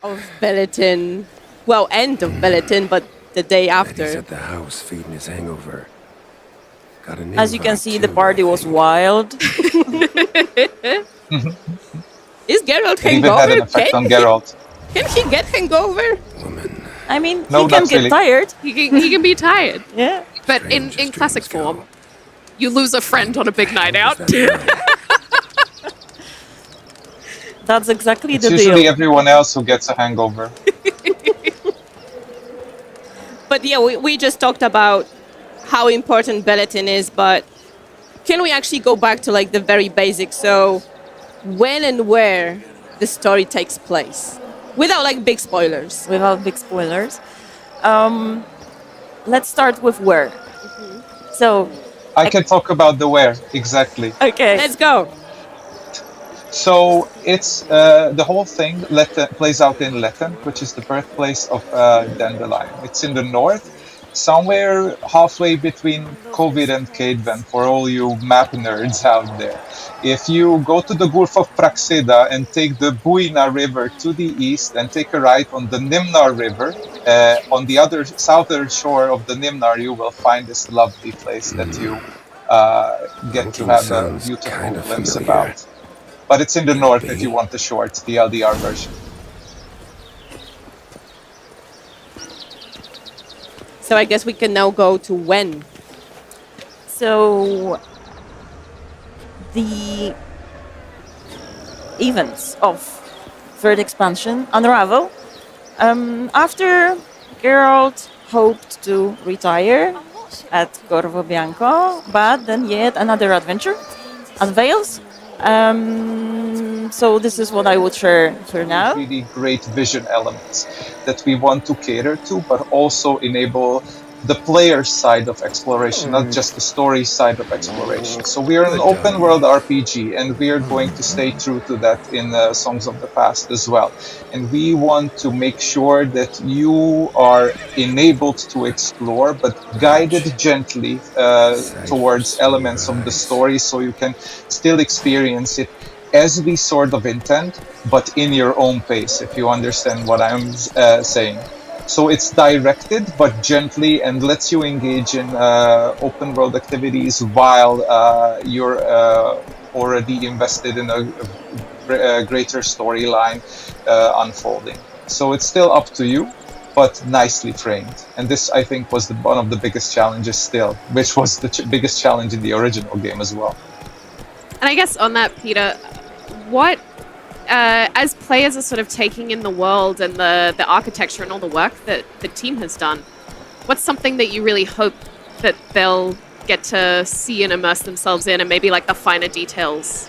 of Beletin. Well, end of Beletin, but the day He's after. at the house feeding his hangover. Got an As you can invite, see, the too, party I was think. wild. Is Geralt It even had hangover? an effect on Geralt. Can he get hangover? Woman. I mean, No, he can not get really. tired. He can be tired, Yeah. but in Strange as classic dreams go. form, you lose a friend on a big night What out. was that girl? That's exactly It's the usually deal. everyone else who gets a hangover. But yeah, we just talked about how important Beletin is, but can we actually go back to like the very basics? So when and where the story takes place? Without like big spoilers. Without big spoilers. Let's start with where. So, I can talk about the where, exactly. okay. Let's go. So it's the whole thing plays out in Letten, which is the birthplace of Dandelion. It's in the north, somewhere halfway between Covid and Cadeven, for all you map nerds out there. If you go to the Gulf of Praxida and take the Buina River to the east and take a right on the Nimnar River, on the other southern shore of the Nimnar, you will find this lovely place that you get to Thinking have a sounds beautiful kinda glimpse familiar. about. But it's in the north if Maybe. you want the short, the LDR version. So I guess we can now go to when. So, the events of third expansion unravel after Geralt hoped to retire at Corvo Bianco, but then yet another adventure unveils. So this is what I would share for now. Really great vision elements that we want to cater to, but also enable the player side of exploration, not just the story side of exploration. So we are an open world RPG, and we are going to stay true to that in Songs of the Past as well. And we want to make sure that you are enabled to explore, but guided gently towards elements of the story, so you can still experience it as we sort of intend, but in your own pace, if you understand what I'm saying. So it's directed, but gently, and lets you engage in open world activities while you're already invested in a greater storyline unfolding. So it's still up to you, but nicely framed. And this, I think, was one of the biggest challenges still, which was the biggest challenge in the original game as well. And I guess on that, Peter, what, as players are sort of taking in the world and the architecture and all the work that the team has done, what's something that you really hope that they'll get to see and immerse themselves in, and maybe like the finer details?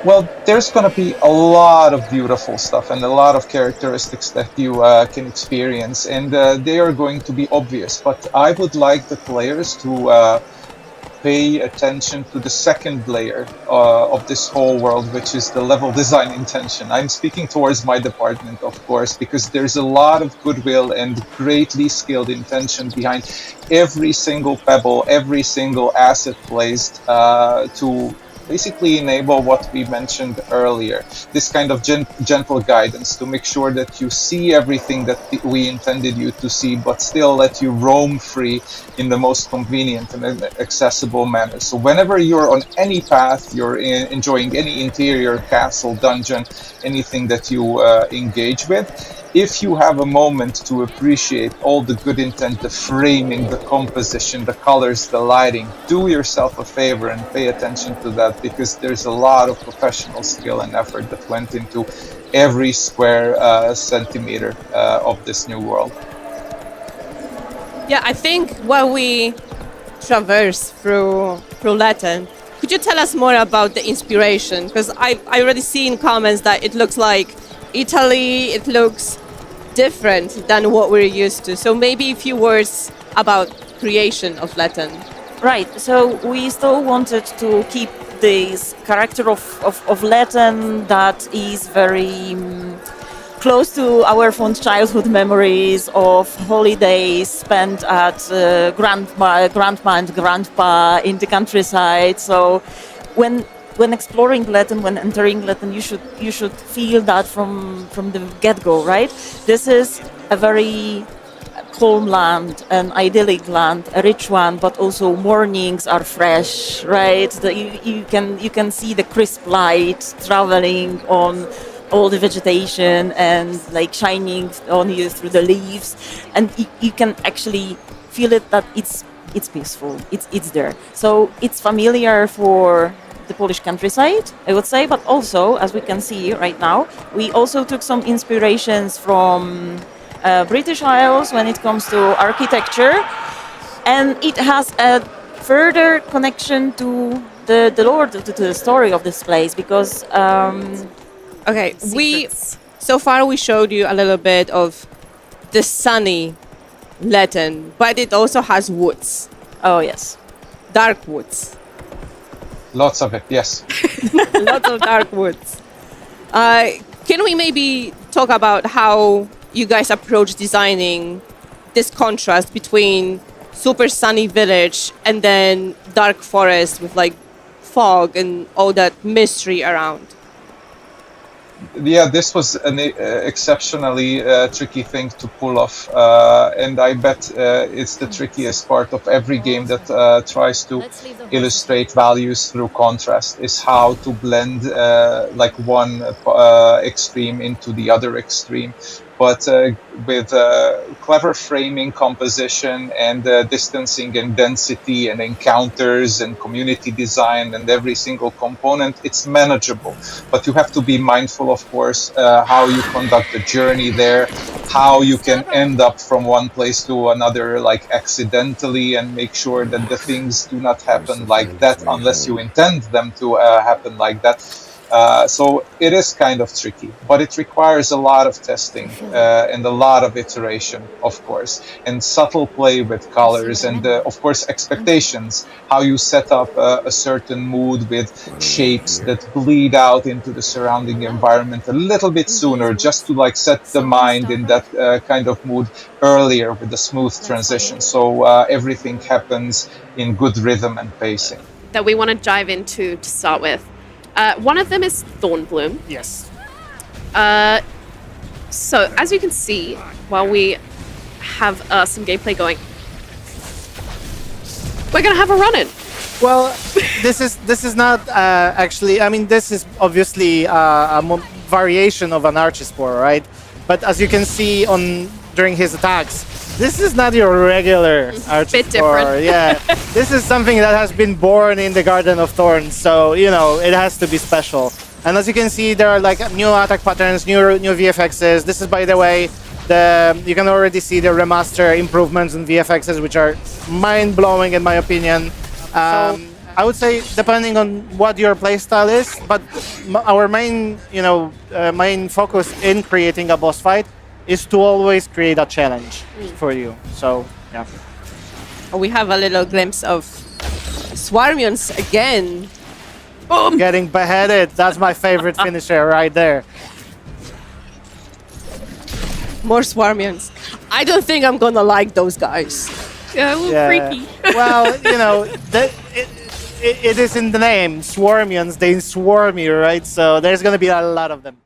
Well, there's going to be a lot of beautiful stuff and a lot of characteristics that you can experience, and they are going to be obvious. But I would like the players to pay attention to the second layer of this whole world, which is the level design intention. I'm speaking towards my department, of course, because there's a lot of goodwill and greatly skilled intention behind every single pebble, every single asset placed to basically enable what we mentioned earlier, this kind of gentle guidance to make sure that you see everything that we intended you to see, but still let you roam free in the most convenient and accessible manner. So whenever you're on any path, you're enjoying any interior castle, dungeon, anything that you engage with, if you have a moment to appreciate all the good intent, the framing, the composition, the colors, the lighting, do yourself a favor and pay attention to that, because there's a lot of professional skill and effort that went into every square centimeter of this new world. Yeah, I think while we traverse through Latin, could you tell us more about the inspiration? Because I already see in comments that it looks like Italy, it looks different than what we're used to. So maybe a few words about creation of Latin. Right, so we still wanted to keep this character of Latin that is very close to our fond childhood memories of holidays spent at grandma and grandpa in the countryside. So when when exploring Letten, when entering Letten, you should feel that from the get-go, right? This is a very calm land, an idyllic land, a rich one, but also mornings are fresh, right? You can see the crisp light traveling on all the vegetation and like shining on you through the leaves, and you can actually feel it that it's peaceful, it's there. So it's familiar for the Polish countryside, I would say, but also, as we can see right now, we also took some inspirations from British Isles when it comes to architecture, and it has a further connection to the lore, to the story of this place, because Okay, Secrets. so far we showed you a little bit of the sunny Letten, but it also has woods, oh yes, dark woods, Lots of it, yes. lots of dark woods. Can we maybe talk about how you guys approach designing this contrast between super sunny village and then dark forest with like fog and all that mystery around? Yeah, this was an exceptionally tricky thing to pull off, and I bet it's the trickiest part of every game that tries to illustrate values through contrast, is how to blend like one extreme into the other extreme. But with clever framing, composition, and distancing and density and encounters and community design and every single component, it's manageable. But you have to be mindful, of course, how you conduct the journey there, how you can end up from one place to another like accidentally, and make sure that the things do not happen like that unless you intend them to happen like that. So it is kind of tricky, but it requires a lot of testing and a lot of iteration, of course, and subtle play with colors and, of course, expectations, how you set up a certain mood with shapes that bleed out into the surrounding environment a little bit sooner, just to like set the mind in that kind of mood earlier with a smooth transition. So everything happens in good rhythm and pacing. That we want to dive into to start with. One of them is Thornbloom. Yes. So, as you can see, while we have some gameplay going, we're gonna have a run-in. Well, this is not actually. I mean, this is obviously variation of an Archispore, right? But as you can see during his attacks, this is not your regular Archispore. Bit different. Yeah, this is something that has been born in the Garden of Thorns, so you know it has to be special. And as you can see, there are like new attack patterns, new VFXs. This is, by the way, you can already see the remaster improvements in VFXs, which are mind-blowing in my opinion. I would say depending on what your playstyle is, but our main, main focus in creating a boss fight is to always create a challenge for you. So yeah. We have a little glimpse of Swarmions again. Getting beheaded. That's my favorite finisher right there. More Swarmions. I don't think I'm gonna like those guys. Yeah, a little Yeah. freaky. Well, it is in the name, Swarmions. They swarm you, right? So there's gonna be a lot of them.